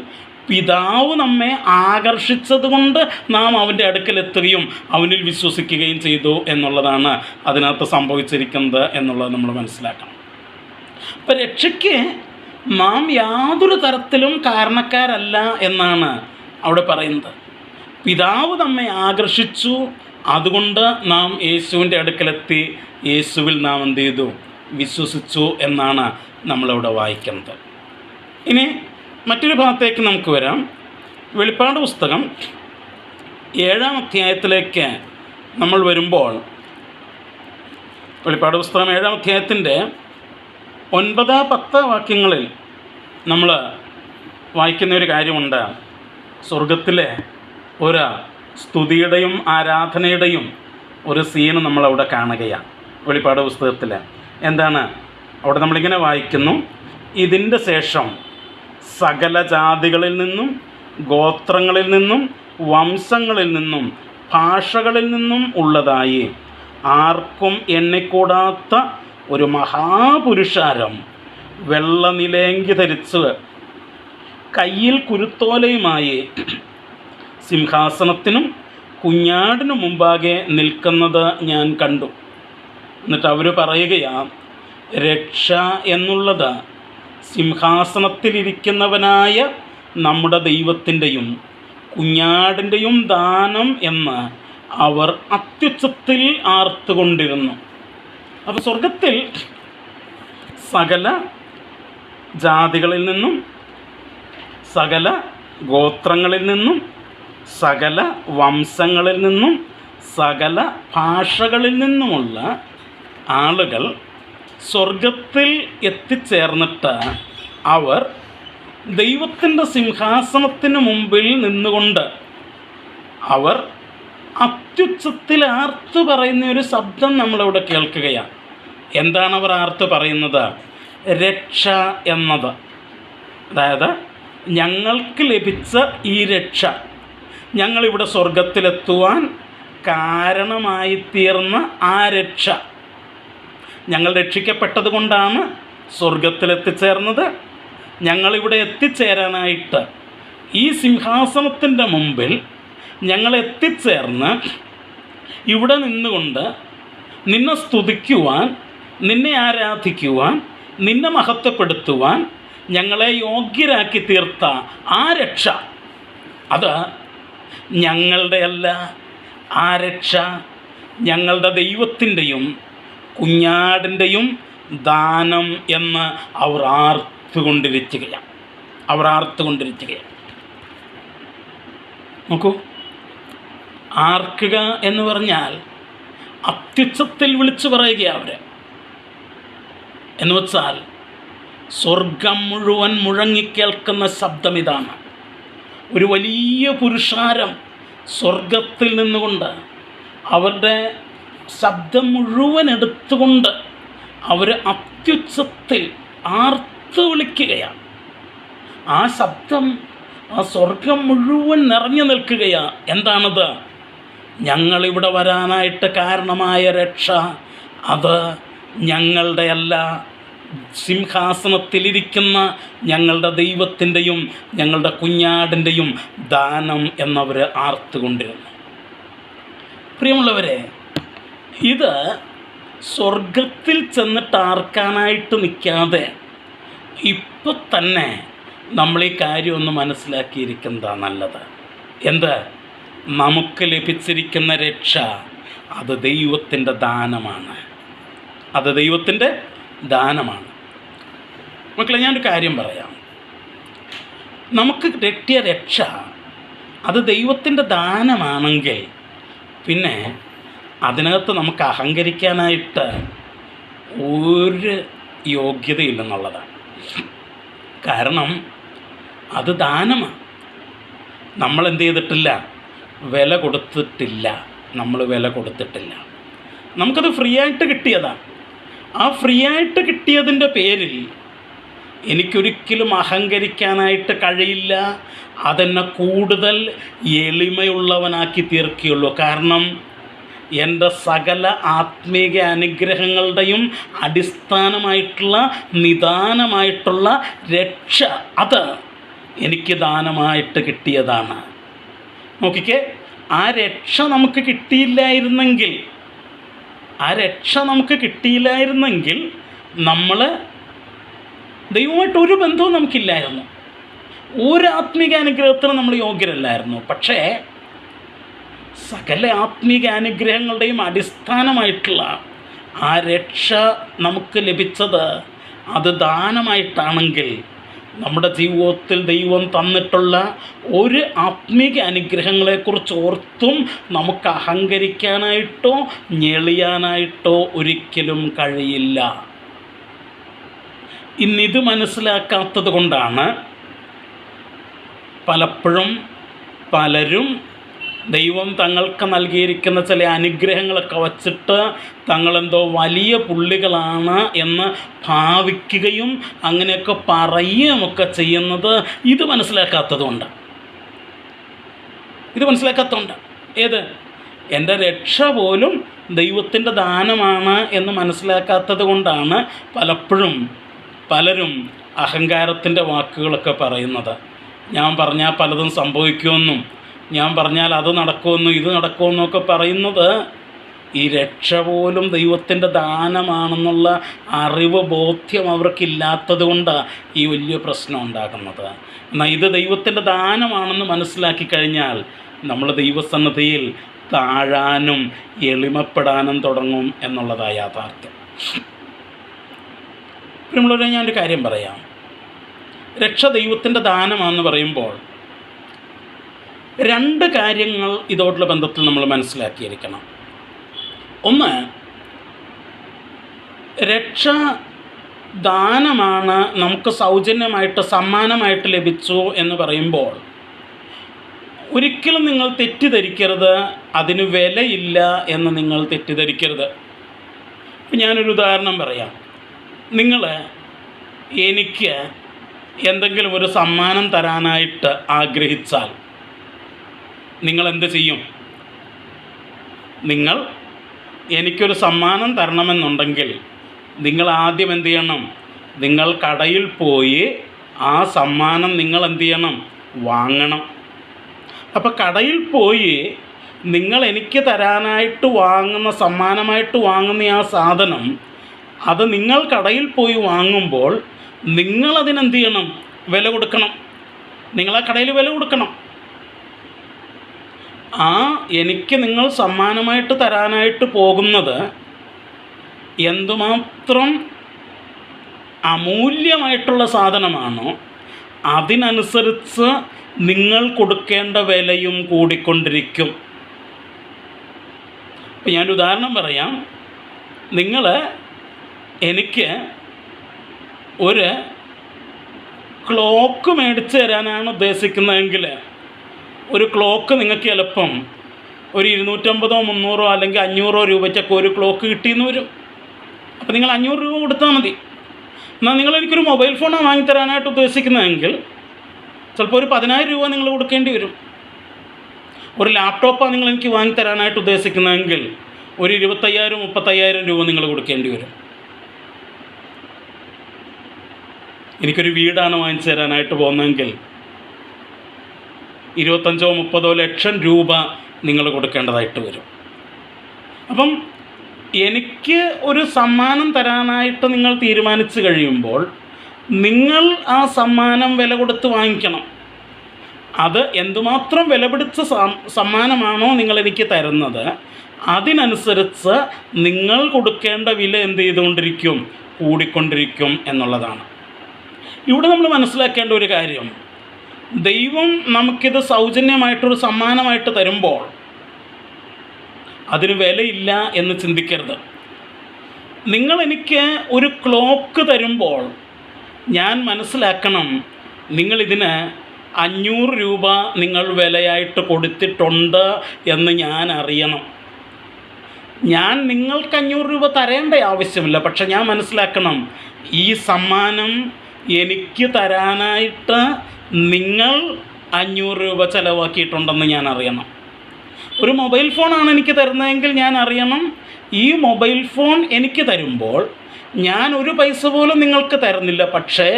പിതാവ് നമ്മെ ആകർഷിച്ചത് കൊണ്ട് നാം അവൻ്റെ അടുക്കലെത്തുകയും അവനിൽ വിശ്വസിക്കുകയും ചെയ്തു എന്നുള്ളതാണ് അതിനകത്ത് സംഭവിച്ചിരിക്കുന്നത് എന്നുള്ളത് നമ്മൾ മനസ്സിലാക്കണം. അപ്പം രക്ഷയ്ക്ക് നാം യാതൊരു തരത്തിലും കാരണക്കാരല്ല എന്നാണ് അവിടെ പറയുന്നത്. പിതാവ് നമ്മെ ആകർഷിച്ചു, അതുകൊണ്ട് നാം യേശുവിൻ്റെ അടുക്കലെത്തി, യേശുവിൽ നാം എന്ത് ചെയ്തു, വിശ്വസിച്ചു എന്നാണ് നമ്മളിവിടെ വായിക്കുന്നത്. ഇനി മറ്റൊരു ഭാഗത്തേക്ക് നമുക്ക് വരാം. വെളിപ്പാട് പുസ്തകം 7-ാം അധ്യായത്തിലേക്ക് നമ്മൾ വരുമ്പോൾ, വെളിപ്പാട് പുസ്തകം 7-ാം അധ്യായത്തിൻ്റെ 9-10 വാക്യങ്ങളിൽ നമ്മൾ വായിക്കുന്ന ഒരു കാര്യമുണ്ട്. സ്വർഗത്തിലെ ഒരു സ്തുതിയുടെയും ആരാധനയുടെയും ഒരു സീന് നമ്മളവിടെ കാണുകയാണ്. വെളിപ്പാട് പുസ്തകത്തിൽ എന്താണ് അവിടെ നമ്മളിങ്ങനെ വായിക്കുന്നു, ഇതിൻ്റെ ശേഷം സകല ജാതികളിൽ നിന്നും, ഗോത്രങ്ങളിൽ നിന്നും, വംശങ്ങളിൽ നിന്നും, ഭാഷകളിൽ നിന്നും ഉള്ളതായി ആർക്കും എണ്ണിക്കൂടാത്ത ഒരു മഹാപുരുഷാരം വെള്ള നിലേങ്കി ധരിച്ച് കയ്യിൽ കുരുത്തോലയുമായി സിംഹാസനത്തിനും കുഞ്ഞാടിനു മുമ്പാകെ നിൽക്കുന്നത് ഞാൻ കണ്ടു. എന്നിട്ട് അവർ പറയുകയാണ്, രക്ഷ എന്നുള്ളത് സിംഹാസനത്തിലിരിക്കുന്നവനായ നമ്മുടെ ദൈവത്തിൻ്റെയും കുഞ്ഞാടിൻ്റെയും ദാനം എന്ന് അവർ അത്യുച്ചത്തിൽ ആർത്തുകൊണ്ടിരുന്നു. അപ്പോൾ സ്വർഗത്തിൽ സകല ജാതികളിൽ നിന്നും, സകല ഗോത്രങ്ങളിൽ നിന്നും, സകല വംശങ്ങളിൽ നിന്നും, സകല ഭാഷകളിൽ നിന്നുമുള്ള ആളുകൾ സ്വർഗത്തിൽ എത്തിച്ചേർന്നിട്ട് അവർ ദൈവത്തിൻ്റെ സിംഹാസനത്തിന് മുമ്പിൽ നിന്നുകൊണ്ട് അവർ അത്യുച്ചത്തിൽ ആർത്തു പറയുന്ന ഒരു ശബ്ദം നമ്മളിവിടെ കേൾക്കുകയാണ്. എന്താണ് അവർ ആർത്തു പറയുന്നത്? രക്ഷ എന്നത്. അതായത് ഞങ്ങൾക്ക് ലഭിച്ച ഈ രക്ഷ, ഞങ്ങളിവിടെ സ്വർഗത്തിലെത്തുവാൻ കാരണമായിത്തീർന്ന ആ രക്ഷ, ഞങ്ങൾ രക്ഷിക്കപ്പെട്ടത് കൊണ്ടാണ് സ്വർഗത്തിലെത്തിച്ചേർന്നത്. ഞങ്ങളിവിടെ എത്തിച്ചേരാനായിട്ട് ഈ സിംഹാസനത്തിൻ്റെ മുമ്പിൽ ഞങ്ങൾ എത്തിച്ചേർന്ന് ഇവിടെ നിന്നുകൊണ്ട് നിന്നെ സ്തുതിക്കുവാൻ, നിന്നെ ആരാധിക്കുവാൻ, നിന്നെ മഹത്വപ്പെടുത്തുവാൻ ഞങ്ങളെ യോഗ്യരാക്കി തീർത്ത ആ രക്ഷ, അത് ഞങ്ങളുടെ അല്ല. ആ രക്ഷ ഞങ്ങളുടെ ദൈവത്തിൻ്റെയും കുഞ്ഞാടിൻ്റെയും ദാനം എന്ന് അവർ ആർത്തുകൊണ്ടിരിക്കുകയാണ്. നോക്കൂ, ആർക്കുക എന്ന് പറഞ്ഞാൽ അത്യുച്ചത്തിൽ വിളിച്ചു പറയുകയാണ് അവർ. എന്ന് വെച്ചാൽ സ്വർഗം മുഴുവൻ മുഴങ്ങിക്കേൾക്കുന്ന ശബ്ദം ഇതാണ്. ഒരു വലിയ പുരുഷാരം സ്വർഗത്തിൽ നിന്നുകൊണ്ട് അവരുടെ ശബ്ദം മുഴുവൻ എടുത്തുകൊണ്ട് അവർ അത്യുച്ചത്തിൽ ആർത്തു വിളിക്കുകയാണ്. ആ ശബ്ദം ആ സ്വർഗം മുഴുവൻ നിറഞ്ഞു നിൽക്കുകയാണ്. എന്താണത്? ഞങ്ങളിവിടെ വരാനായിട്ട് കാരണമായ രക്ഷ അത് ഞങ്ങളുടെ അല്ല, സിംഹാസനത്തിലിരിക്കുന്ന ഞങ്ങളുടെ ദൈവത്തിൻ്റെയും ഞങ്ങളുടെ കുഞ്ഞാടിൻ്റെയും ദാനം എന്നവർ ആർത്തുകൊണ്ടിരുന്നു. പ്രിയമുള്ളവരെ, ഇത് സ്വർഗത്തിൽ ചെന്നിട്ട് ആർക്കാനായിട്ട് നിൽക്കാതെ ഇപ്പം തന്നെ നമ്മൾ ഈ കാര്യം ഒന്ന് മനസ്സിലാക്കിയിരിക്കുന്നതാണ് നല്ലത്. എന്ത്? നമുക്ക് ലഭിച്ചിരിക്കുന്ന രക്ഷ അത് ദൈവത്തിൻ്റെ ദാനമാണ്. അത് ദൈവത്തിൻ്റെ ദാനമാണ്. മക്കളെ, ഞാനൊരു കാര്യം പറയാം. നമുക്ക് കിട്ടിയ രക്ഷ അത് ദൈവത്തിൻ്റെ ദാനമാണെങ്കിൽ പിന്നെ അതിനകത്ത് നമുക്ക് അഹങ്കരിക്കാനായിട്ട് ഒരു യോഗ്യതയില്ലെന്നുള്ളതാണ്. കാരണം അത് ദാനമാണ്. നമ്മളെന്ത് ചെയ്തിട്ടില്ല? വില കൊടുത്തിട്ടില്ല. നമ്മൾ വില കൊടുത്തിട്ടില്ല. നമുക്കത് ഫ്രീ ആയിട്ട് കിട്ടിയതാണ്. ആ ഫ്രീ ആയിട്ട് കിട്ടിയതിൻ്റെ പേരിൽ എനിക്കൊരിക്കലും അഹങ്കരിക്കാനായിട്ട് കഴിയില്ല. അതെന്നെ കൂടുതൽ എളിമയുള്ളവനാക്കി തീർക്കുകയുള്ളൂ. കാരണം എൻ്റെ സകല ആത്മീക അനുഗ്രഹങ്ങളുടെയും അടിസ്ഥാനമായിട്ടുള്ള നിദാനമായിട്ടുള്ള രക്ഷ അത് എനിക്ക് ദാനമായിട്ട് കിട്ടിയതാണ്. നോക്കിക്കേ, ആ രക്ഷ നമുക്ക് കിട്ടിയില്ലായിരുന്നെങ്കിൽ നമ്മൾ ദൈവമായിട്ട് ഒരു ബന്ധവും നമുക്കില്ലായിരുന്നു. ഒരു ആത്മീക അനുഗ്രഹത്തിന് നമ്മൾ യോഗ്യരല്ലായിരുന്നു. പക്ഷേ സകല ആത്മീക അനുഗ്രഹങ്ങളുടെയും അടിസ്ഥാനമായിട്ടുള്ള ആ രക്ഷ നമുക്ക് ലഭിച്ചത് അത് ദാനമായിട്ടാണെങ്കിൽ നമ്മുടെ ജീവിതത്തിൽ ദൈവം തന്നിട്ടുള്ള ഒരു ആത്മീക അനുഗ്രഹങ്ങളെക്കുറിച്ച് ഓർത്തും നമുക്ക് അഹങ്കരിക്കാനായിട്ടോ ഞെളിയാനായിട്ടോ ഒരിക്കലും കഴിയില്ല. ഇന്നിത് മനസ്സിലാക്കാത്തത് കൊണ്ടാണ് പലപ്പോഴും പലരും ദൈവം തങ്ങൾക്ക് നൽകിയിരിക്കുന്ന ചില അനുഗ്രഹങ്ങളൊക്കെ വച്ചിട്ട് തങ്ങളെന്തോ വലിയ പുള്ളികളാണ് എന്ന് ഭാവിക്കുകയും അങ്ങനെയൊക്കെ പറയുകയുമൊക്കെ ചെയ്യുന്നത് ഇത് മനസ്സിലാക്കാത്തതുകൊണ്ട്. ഏത്? എൻ്റെ രക്ഷ പോലും ദൈവത്തിൻ്റെ ദാനമാണ് എന്ന് മനസ്സിലാക്കാത്തത് കൊണ്ടാണ് പലരും അഹങ്കാരത്തിൻ്റെ വാക്കുകളൊക്കെ പറയുന്നത്. ഞാൻ പറഞ്ഞാൽ പലതും സംഭവിക്കുമെന്നും ഞാൻ പറഞ്ഞാൽ അത് നടക്കുമെന്നും ഇത് നടക്കുമെന്നൊക്കെ പറയുന്നത് ഈ രക്ഷ പോലും ദൈവത്തിൻ്റെ ദാനമാണെന്നുള്ള അറിവ് ബോധ്യം അവർക്കില്ലാത്തത് കൊണ്ടാണ് ഈ വലിയ പ്രശ്നം ഉണ്ടാകുന്നത്. എന്നാൽ ഇത് ദൈവത്തിൻ്റെ ദാനമാണെന്ന് മനസ്സിലാക്കി കഴിഞ്ഞാൽ നമ്മൾ ദൈവസന്നിധിയിൽ താഴാനും എളിമപ്പെടാനും തുടങ്ങും എന്നുള്ളതാണ് യാഥാർത്ഥ്യം. പ്രിയമുള്ളവരെ, ഞാനൊരു കാര്യം പറയാം. രക്ഷ ദൈവത്തിൻ്റെ ദാനമാണെന്ന് പറയുമ്പോൾ രണ്ട് കാര്യങ്ങൾ ഇതോടുള്ള ബന്ധത്തിൽ നമ്മൾ മനസ്സിലാക്കിയിരിക്കണം. ഒന്ന്, രക്ഷ ദാനമാണ്, നമുക്ക് സൗജന്യമായിട്ട് സമ്മാനമായിട്ട് ലഭിച്ചു എന്ന് പറയുമ്പോൾ ഒരിക്കലും നിങ്ങൾ തെറ്റിദ്ധരിക്കരുത്, അതിന് വിലയില്ല എന്ന് നിങ്ങൾ തെറ്റിദ്ധരിക്കരുത്. ഇപ്പം ഞാനൊരു ഉദാഹരണം പറയാം. എനിക്ക് എന്തെങ്കിലും ഒരു സമ്മാനം തരാനായിട്ട് ആഗ്രഹിച്ചാൽ നിങ്ങൾ എന്ത് ചെയ്യും? നിങ്ങൾ എനിക്കൊരു സമ്മാനം തരണമെന്നുണ്ടെങ്കിൽ നിങ്ങൾ ആദ്യം എന്ത് ചെയ്യണം? നിങ്ങൾ കടയിൽ പോയി ആ സമ്മാനം നിങ്ങൾ എന്ത് ചെയ്യണം? വാങ്ങണം. അപ്പോൾ കടയിൽ പോയി നിങ്ങൾ എനിക്ക് തരാനായിട്ട് വാങ്ങുന്ന, സമ്മാനമായിട്ട് വാങ്ങുന്ന ആ സാധനം, അത് നിങ്ങൾ കടയിൽ പോയി വാങ്ങുമ്പോൾ നിങ്ങളതിനെന്ത് ചെയ്യണം? വില കൊടുക്കണം. നിങ്ങളാ കടയിൽ വില കൊടുക്കണം. എനിക്ക് നിങ്ങൾ സമ്മാനമായിട്ട് തരാനായിട്ട് പോകുന്നത് എന്തുമാത്രം അമൂല്യമായിട്ടുള്ള സാധനമാണോ അതിനനുസരിച്ച് നിങ്ങൾ കൊടുക്കേണ്ട വിലയും കൂടിക്കൊണ്ടിരിക്കും. ഇപ്പം ഞാനൊരു ഉദാഹരണം പറയാം. നിങ്ങൾ എനിക്ക് ഒരു ക്ലോക്ക് മേടിച്ച് തരാനാണ് ഉദ്ദേശിക്കുന്നതെങ്കിൽ ഒരു ക്ലോക്ക് നിങ്ങൾക്ക് എളുപ്പം ഒരു 250 300 അല്ലെങ്കിൽ 500 രൂപയ്ക്കൊക്കെ ഒരു ക്ലോക്ക് കിട്ടിയെന്ന് വരും. അപ്പോൾ നിങ്ങൾ 500 രൂപ കൊടുത്താൽ മതി. എന്നാൽ നിങ്ങൾ എനിക്കൊരു മൊബൈൽ ഫോണാണ് വാങ്ങിത്തരാനായിട്ട് ഉദ്ദേശിക്കുന്നതെങ്കിൽ ചിലപ്പോൾ ഒരു 10,000 രൂപ നിങ്ങൾ കൊടുക്കേണ്ടി വരും. ഒരു ലാപ്ടോപ്പാണ് നിങ്ങൾ എനിക്ക് വാങ്ങിത്തരാനായിട്ട് ഉദ്ദേശിക്കുന്നതെങ്കിൽ ഒരു 25,000-30,000 രൂപ നിങ്ങൾ കൊടുക്കേണ്ടി വരും. എനിക്കൊരു വീടാണ് വാങ്ങിച്ചു തരാനായിട്ട് പോകുന്നതെങ്കിൽ 25-30 ലക്ഷം രൂപ നിങ്ങൾ കൊടുക്കേണ്ടതായിട്ട് വരും. അപ്പം എനിക്ക് ഒരു സമ്മാനം തരാനായിട്ട് നിങ്ങൾ തീരുമാനിച്ചു കഴിയുമ്പോൾ നിങ്ങൾ ആ സമ്മാനം വില കൊടുത്ത് വാങ്ങിക്കണം. അത് എന്തുമാത്രം വിലപിടിച്ച സമ്മാനമാണോ നിങ്ങളെനിക്ക് തരുന്നത്, അതിനനുസരിച്ച് നിങ്ങൾ കൊടുക്കേണ്ട വില എന്ത് ചെയ്തുകൊണ്ടിരിക്കും, കൂടിക്കൊണ്ടിരിക്കും എന്നുള്ളതാണ്. ഇവിടെ നമ്മൾ മനസ്സിലാക്കേണ്ട ഒരു കാര്യം, ദൈവം നമുക്കിത് സൗജന്യമായിട്ടൊരു സമ്മാനമായിട്ട് തരുമ്പോൾ അതിന് വിലയില്ല എന്ന് ചിന്തിക്കരുത്. നിങ്ങളെനിക്ക് ഒരു ക്ലോക്ക് തരുമ്പോൾ ഞാൻ മനസ്സിലാക്കണം, നിങ്ങളിതിന് 500 രൂപ നിങ്ങൾ വിലയായിട്ട് കൊടുത്തിട്ടുണ്ട് എന്ന് ഞാൻ അറിയണം. ഞാൻ നിങ്ങൾക്ക് 500 രൂപ തരേണ്ട ആവശ്യമില്ല. പക്ഷെ ഞാൻ മനസ്സിലാക്കണം, ഈ സമ്മാനം എനിക്ക് തരാനായിട്ട് നിങ്ങൾ 500 രൂപ ചിലവാക്കിയിട്ടുണ്ടെന്ന് ഞാൻ അറിയണം. ഒരു മൊബൈൽ ഫോണാണ് എനിക്ക് തരുന്നതെങ്കിൽ ഞാൻ അറിയണം, ഈ മൊബൈൽ ഫോൺ എനിക്ക് തരുമ്പോൾ ഞാൻ ഒരു പൈസ പോലും നിങ്ങൾക്ക് തരുന്നില്ല, പക്ഷേ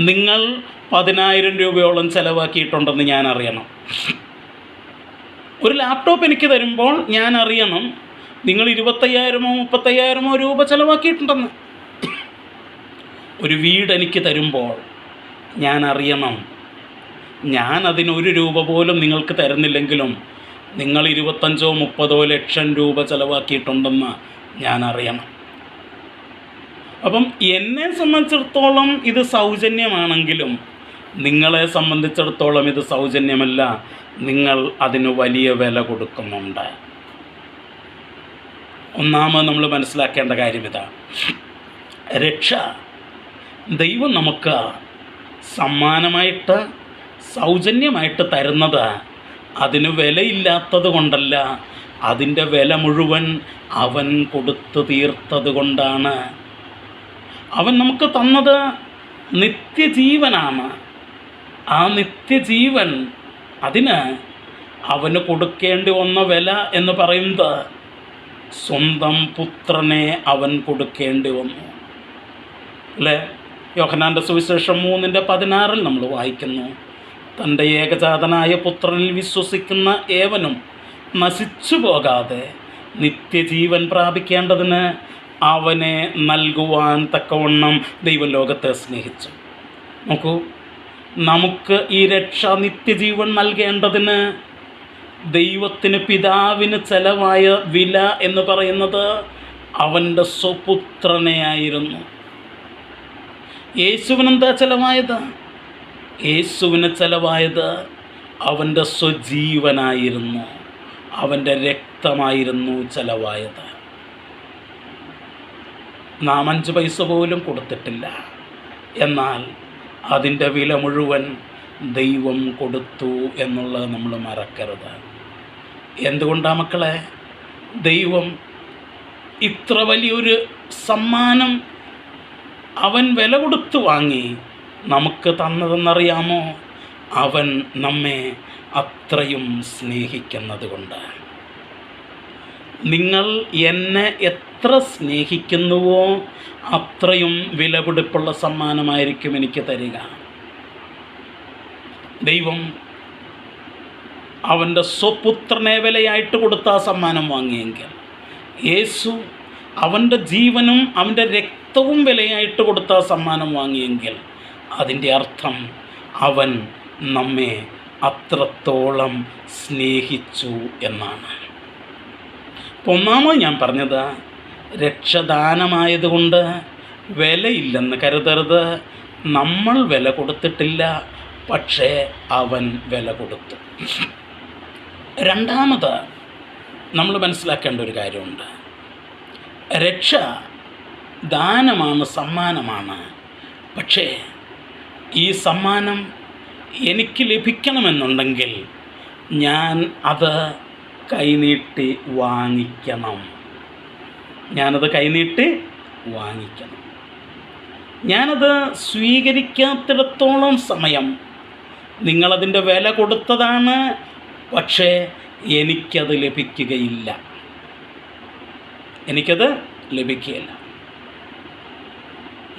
നിങ്ങൾ 10,000 രൂപയോളം ചിലവാക്കിയിട്ടുണ്ടെന്ന് ഞാൻ അറിയണം. ഒരു ലാപ്ടോപ്പ് എനിക്ക് തരുമ്പോൾ ഞാൻ അറിയണം, നിങ്ങൾ 25,000-30,000 രൂപ ചിലവാക്കിയിട്ടുണ്ടെന്ന്. ഒരു വീട് എനിക്ക് തരുമ്പോൾ ഞാൻ അറിയണം, ഞാൻ അതിന് 1 രൂപ പോലും നിങ്ങൾക്ക് തരുന്നില്ലെങ്കിലും നിങ്ങൾ 25-30 ലക്ഷം രൂപ ചിലവാക്കിയിട്ടുണ്ടെന്ന് ഞാൻ അറിയണം. അപ്പം എന്നെ സംബന്ധിച്ചിടത്തോളം ഇത് സൗജന്യമാണെങ്കിലും നിങ്ങളെ സംബന്ധിച്ചിടത്തോളം ഇത് സൗജന്യമല്ല, നിങ്ങൾ അതിന് വലിയ വില കൊടുക്കുന്നുണ്ട്. ഒന്നാമത് നമ്മൾ മനസ്സിലാക്കേണ്ട കാര്യം ഇതാണ്, രക്ഷ ദൈവം നമുക്ക് സമ്മാനമായിട്ട് സൗജന്യമായിട്ട് തരുന്നത് അതിന് വിലയില്ലാത്തത് കൊണ്ടല്ല, അതിൻ്റെ വില മുഴുവൻ അവൻ കൊടുത്തു തീർത്തത് കൊണ്ടാണ്. അവൻ നമുക്ക് തന്നത് നിത്യജീവനാണ്. ആ നിത്യജീവൻ, അതിന് അവന് കൊടുക്കേണ്ടി വന്ന വില എന്ന് പറയുന്നത് സ്വന്തം പുത്രനെ അവൻ കൊടുക്കേണ്ടി വന്നു അല്ലേ? യോഹന്നാൻ്റെ സുവിശേഷം 3:16 നമ്മൾ വായിക്കുന്നു, തൻ്റെ ഏകജാതനായ പുത്രനിൽ വിശ്വസിക്കുന്ന ഏവനും നശിച്ചു പോകാതെ നിത്യജീവൻ പ്രാപിക്കേണ്ടതിന് അവനെ നൽകുവാൻ തക്കവണ്ണം ദൈവം ലോകത്തെ സ്നേഹിച്ചു. നോക്കൂ, നമുക്ക് ഈ രക്ഷ നിത്യജീവൻ നൽകേണ്ടതിന് ദൈവത്തിന് പിതാവിന് ചെലവായ വില എന്ന് പറയുന്നത് അവൻ്റെ സ്വപുത്രനെയായിരുന്നു. യേശുവിനെന്താ ചെലവായത്? യേശുവിന് ചെലവായത് അവൻ്റെ സ്വജീവനായിരുന്നു, അവൻ്റെ രക്തമായിരുന്നു ചെലവായത്. നാം 5 പൈസ പോലും കൊടുത്തിട്ടില്ല, എന്നാൽ അതിൻ്റെ വില മുഴുവൻ ദൈവം കൊടുത്തു എന്നുള്ളത് നമ്മൾ മറക്കരുത്. എന്തുകൊണ്ടാണ് മക്കളെ ദൈവം ഇത്ര വലിയൊരു സമ്മാനം അവൻ വില കൊടുത്തു വാങ്ങി നമുക്ക് തന്നതെന്നറിയാമോ? അവൻ നമ്മെ അത്രയും സ്നേഹിക്കുന്നത് കൊണ്ട്. നിങ്ങൾ എന്നെ എത്ര സ്നേഹിക്കുന്നുവോ അത്രയും വിലപിടിപ്പുള്ള സമ്മാനമായിരിക്കും എനിക്ക് തരിക. ദൈവം അവൻ്റെ സ്വപുത്രനെ വിലയായിട്ട് കൊടുത്ത ആ സമ്മാനം വാങ്ങിയെങ്കിൽ, യേശു അവൻ്റെ ജീവനും അവൻ്റെ രക്തവും വിലയായിട്ട് കൊടുത്ത ആ സമ്മാനം വാങ്ങിയെങ്കിൽ, അതിൻ്റെ അർത്ഥം അവൻ നമ്മെ അത്രത്തോളം സ്നേഹിച്ചു എന്നാണ്. അപ്പോൾ ഒന്നാമത് ഞാൻ പറഞ്ഞത്, രക്ഷദാനമായതുകൊണ്ട് വിലയില്ലെന്ന് കരുതരുത്. നമ്മൾ വില കൊടുത്തിട്ടില്ല, പക്ഷേ അവൻ വില കൊടുത്തു. രണ്ടാമത് നമ്മൾ മനസ്സിലാക്കേണ്ട ഒരു കാര്യമുണ്ട്, രക്ഷ ദാനമാണ്, സമ്മാനമാണ്. പക്ഷേ ഈ സമ്മാനം എനിക്ക് ലഭിക്കണമെന്നുണ്ടെങ്കിൽ ഞാൻ അത് കൈനീട്ടി വാങ്ങിക്കണം. ഞാനത് കൈനീട്ടി വാങ്ങിക്കണം. ഞാനത് സ്വീകരിക്കാത്തിടത്തോളം സമയം നിങ്ങളതിൻ്റെ വില കൊടുത്തതാണ്, പക്ഷേ എനിക്കത് ലഭിക്കുകയില്ല. എനിക്കത് ലഭിക്കുകയില്ല.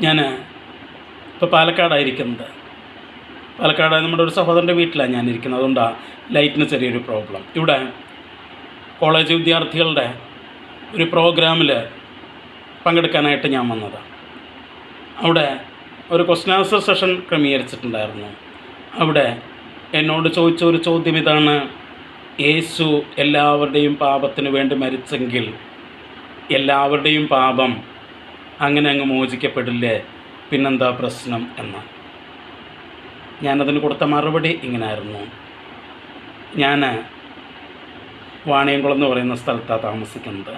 ഞാൻ ഇപ്പോൾ പാലക്കാടായിരിക്കുന്നത്. പാലക്കാട് നമ്മുടെ ഒരു സഹോദരൻ്റെ വീട്ടിലാണ് ഞാനിരിക്കുന്നത്. അതുകൊണ്ടാണ് ലൈറ്റിന് ചെറിയൊരു പ്രോബ്ലം. ഇവിടെ കോളേജ് വിദ്യാർത്ഥികളുടെ ഒരു പ്രോഗ്രാമിൽ പങ്കെടുക്കാനായിട്ട് ഞാൻ വന്നതാണ്. അവിടെ ഒരു ക്വസ്റ്റ്യൻ ആൻസർ സെഷൻ ക്രമീകരിച്ചിട്ടുണ്ടായിരുന്നു. അവിടെ എന്നോട് ചോദിച്ച ഒരു ചോദ്യം ഇതാണ്: യേശു എല്ലാവരുടെയും പാപത്തിന് വേണ്ടി മരിച്ചെങ്കിൽ എല്ലാവരുടെയും പാപം അങ്ങനെ അങ്ങ് മോചിക്കപ്പെടില്ലേ, പിന്നെന്താ പ്രശ്നം എന്ന്. ഞാനതിന് കൊടുത്ത മറുപടി ഇങ്ങനായിരുന്നു: ഞാൻ വാണിയംകുളം എന്ന് പറയുന്ന സ്ഥലത്താണ് താമസിക്കുന്നത്.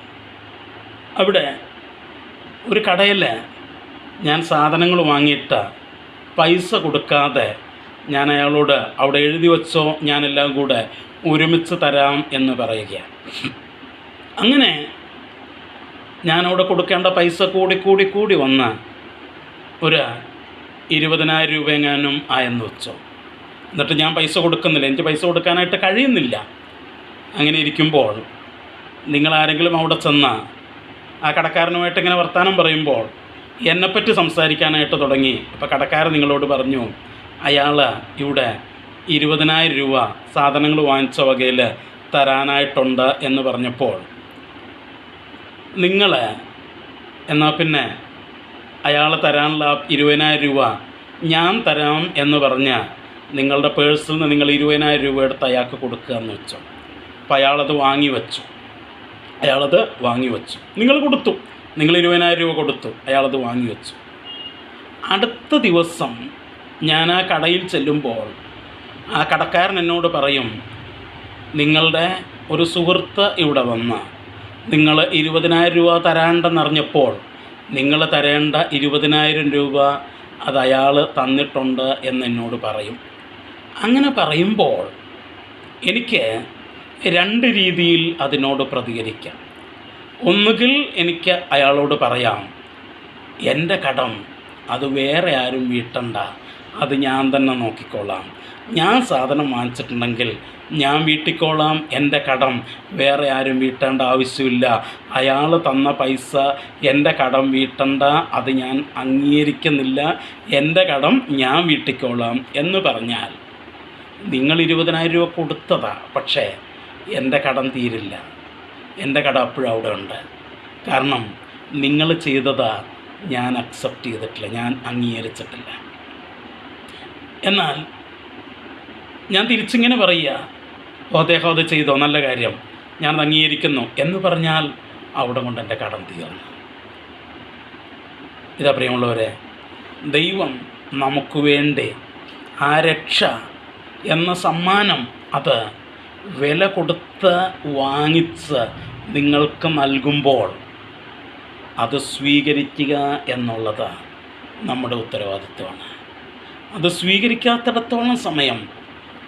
അവിടെ ഒരു കടയിൽ ഞാൻ സാധനങ്ങൾ വാങ്ങിയിട്ട് പൈസ കൊടുക്കാതെ ഞാൻ അയാളോട് അവിടെ എഴുതി വച്ചോ, ഞാനെല്ലാം കൂടെ ഒരുമിച്ച് തരാം എന്ന് പറയുകയാണ്. അങ്ങനെ ഞാനവിടെ കൊടുക്കേണ്ട പൈസ കൂടി വന്ന് ഒരു 20,000 രൂപ എങ്ങാനും ആയെന്ന് വെച്ചോ. എന്നിട്ട് ഞാൻ പൈസ കൊടുക്കുന്നില്ല, എനിക്ക് പൈസ കൊടുക്കാനായിട്ട് കഴിയുന്നില്ല. അങ്ങനെ ഇരിക്കുമ്പോൾ നിങ്ങളാരെങ്കിലും അവിടെ ചെന്ന് ആ കടക്കാരനുമായിട്ട് ഇങ്ങനെ വർത്തമാനം പറയുമ്പോൾ എന്നെപ്പറ്റി സംസാരിക്കാനായിട്ട് തുടങ്ങി. അപ്പോൾ കടക്കാരൻ നിങ്ങളോട് പറഞ്ഞു, അയാൾ ഇവിടെ 20,000 രൂപ സാധനങ്ങൾ വാങ്ങിച്ച വകയിൽ തരാനായിട്ടുണ്ട് എന്ന് പറഞ്ഞപ്പോൾ നിങ്ങൾ എന്നാൽ പിന്നെ അയാൾ തരാനുള്ള 20,000 രൂപ ഞാൻ തരാം എന്ന് പറഞ്ഞ് നിങ്ങളുടെ പേഴ്സിൽ നിന്ന് നിങ്ങൾ 20,000 രൂപ എടുത്ത് അയാൾക്ക് കൊടുക്കുക എന്ന് വെച്ചു. അപ്പോൾ അയാളത് വാങ്ങി വെച്ചു. നിങ്ങൾ കൊടുത്തു, നിങ്ങൾ 20,000 രൂപ കൊടുത്തു, അയാളത് വാങ്ങി വെച്ചു. അടുത്ത ദിവസം ഞാൻ ആ കടയിൽ ചെല്ലുമ്പോൾ ആ കടക്കാരൻ എന്നോട് പറയും, നിങ്ങളുടെ ഒരു സുഹൃത്ത് ഇവിടെ വന്ന് നിങ്ങൾ 20,000 രൂപ തരാണ്ടെന്നറിഞ്ഞപ്പോൾ നിങ്ങൾ തരേണ്ട 20,000 രൂപ അത് അയാൾ തന്നിട്ടുണ്ട് എന്നോട് പറയും. അങ്ങനെ പറയുമ്പോൾ എനിക്ക് 2 രീതിയിൽ അതിനോട് പ്രതികരിക്കാം. ഒന്നുകിൽ എനിക്ക് അയാളോട് പറയാം, എൻ്റെ കടം അത് വേറെ ആരും വീട്ടണ്ട, അത് ഞാൻ തന്നെ നോക്കിക്കോളാം. ഞാൻ സാധനം വാങ്ങിച്ചിട്ടുണ്ടെങ്കിൽ ഞാൻ വീട്ടിക്കോളാം, എൻ്റെ കടം വേറെ ആരും വീട്ടേണ്ട ആവശ്യമില്ല. അയാൾ തന്ന പൈസ എൻ്റെ കടം വീട്ടണ്ട, അത് ഞാൻ അംഗീകരിക്കുന്നില്ല, എൻ്റെ കടം ഞാൻ വീട്ടിക്കോളാം എന്ന് പറഞ്ഞാൽ നിങ്ങൾ 20,000 രൂപ കൊടുത്തതാണ്, പക്ഷേ എൻ്റെ കടം തീരില്ല. എൻ്റെ കടം അപ്പോഴും അവിടെ ഉണ്ട്. കാരണം നിങ്ങൾ ചെയ്തതാ ഞാൻ അക്സെപ്റ്റ് ചെയ്തിട്ടില്ല, ഞാൻ അംഗീകരിച്ചിട്ടില്ല. എന്നാൽ ഞാൻ തിരിച്ചിങ്ങനെ പറയുക, അദ്ദേഹം അത് ചെയ്തോ, നല്ല കാര്യം, ഞാനത് അംഗീകരിക്കുന്നു എന്ന് പറഞ്ഞാൽ അവിടെ കൊണ്ട് എൻ്റെ കടം തീർന്നു. ഇതാ പ്രിയമുള്ളവരെ, ദൈവം നമുക്ക് വേണ്ടി ആ രക്ഷ എന്ന സമ്മാനം അത് വില കൊടുത്ത് വാങ്ങിച്ച് നിങ്ങൾക്ക് നൽകുമ്പോൾ അത് സ്വീകരിക്കുക എന്നുള്ളത് നമ്മുടെ ഉത്തരവാദിത്വമാണ്. അത് സ്വീകരിക്കാത്തിടത്തോളം സമയം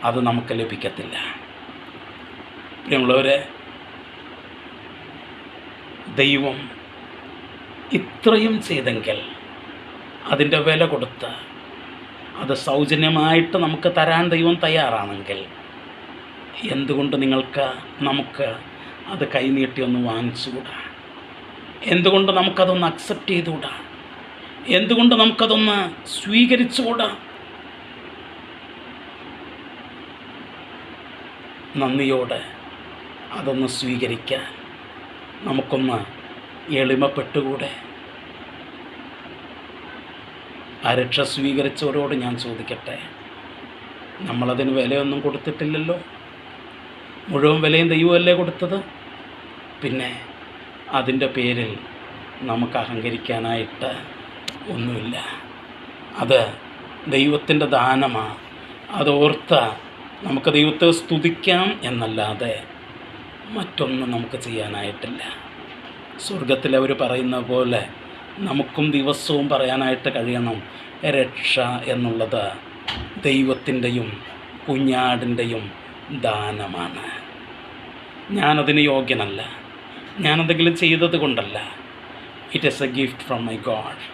അത് നമുക്ക് ലഭിക്കത്തില്ല. പ്രിയമുള്ളവരെ, ദൈവം ഇത്രയും ചെയ്തെങ്കിൽ അതിൻ്റെ വില കൊടുത്ത് അത് സൗജന്യമായിട്ട് നമുക്ക് തരാൻ ദൈവം തയ്യാറാണെങ്കിൽ എന്തുകൊണ്ട് നമുക്ക് അത് കൈനീട്ടി ഒന്ന് വാങ്ങിച്ചുകൂടാ? എന്തുകൊണ്ട് നമുക്കതൊന്ന് അക്സെപ്റ്റ് ചെയ്തുകൂടാ? എന്തുകൊണ്ട് നമുക്കതൊന്ന് സ്വീകരിച്ചുകൂടാ? നന്ദിയോടെ അതൊന്ന് സ്വീകരിക്കാൻ നമുക്കൊന്ന് എളിമപ്പെട്ടുകൂടെ? ആ രക്ഷ സ്വീകരിച്ചവരോട് ഞാൻ ചോദിക്കട്ടെ, നമ്മളതിന് വിലയൊന്നും കൊടുത്തിട്ടില്ലല്ലോ. മുഴുവൻ വിലയും ദൈവമല്ലേ കൊടുത്തത്. പിന്നെ അതിൻ്റെ പേരിൽ നമുക്ക് അഹങ്കരിക്കാനായിട്ട് ഒന്നുമില്ല. അത് ദൈവത്തിൻ്റെ ദാനമാണ്. അതോർത്ത് നമുക്ക് ദൈവത്തെ സ്തുതിക്കാം എന്നല്ലാതെ മറ്റൊന്നും നമുക്ക് ചെയ്യാനായിട്ടില്ല. സ്വർഗത്തിൽ അവർ പറയുന്ന പോലെ നമുക്കും ദിവസവും പറയാനായിട്ട് കഴിയണം, രക്ഷ എന്നുള്ളത് ദൈവത്തിൻ്റെയും കുഞ്ഞാടിൻ്റെയും ദാനമാണ്. ഞാനതിന് യോഗ്യനല്ല, ഞാനെന്തെങ്കിലും ചെയ്തത് കൊണ്ടല്ല. It is A gift from my God.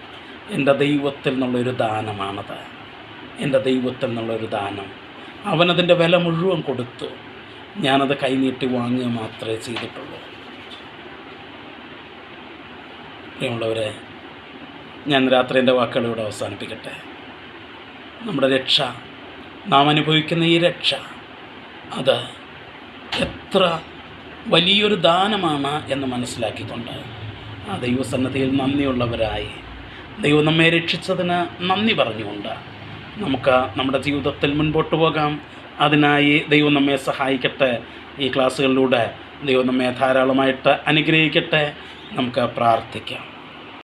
എൻ്റെ ദൈവത്തിൽ നിന്നുള്ളൊരു ദാനമാണത്. എൻ്റെ ദൈവത്തിൽ നിന്നുള്ളൊരു ദാനം. അവനതിൻ്റെ വില മുഴുവൻ കൊടുത്തു. ഞാനത് കൈനീട്ടി വാങ്ങുക മാത്രമേ ചെയ്തിട്ടുള്ളൂ. പ്രിയമുള്ളവരെ, ഞാൻ രാത്രി എൻ്റെ വാക്കുകളിലൂടെ അവസാനിപ്പിക്കട്ടെ. നമ്മുടെ രക്ഷ, നാം അനുഭവിക്കുന്ന ഈ രക്ഷ, അത് എത്ര വലിയൊരു ദാനമാണ് എന്ന് മനസ്സിലാക്കിക്കൊണ്ട് ആ ദൈവസന്നിധിയിൽ നന്ദിയുള്ളവരായി, ദൈവം നമ്മെ രക്ഷിച്ചതിന് നന്ദി പറഞ്ഞുകൊണ്ട് നമുക്ക് നമ്മുടെ ജീവിതത്തിൽ മുൻപോട്ട് പോകാം. അതിനായി ദൈവം നമ്മെ സഹായിക്കട്ടെ. ഈ ക്ലാസ്സുകളിലൂടെ ദൈവം നമ്മെ ധാരാളമായിട്ട് അനുഗ്രഹിക്കട്ടെ. നമുക്ക് പ്രാർത്ഥിക്കാം.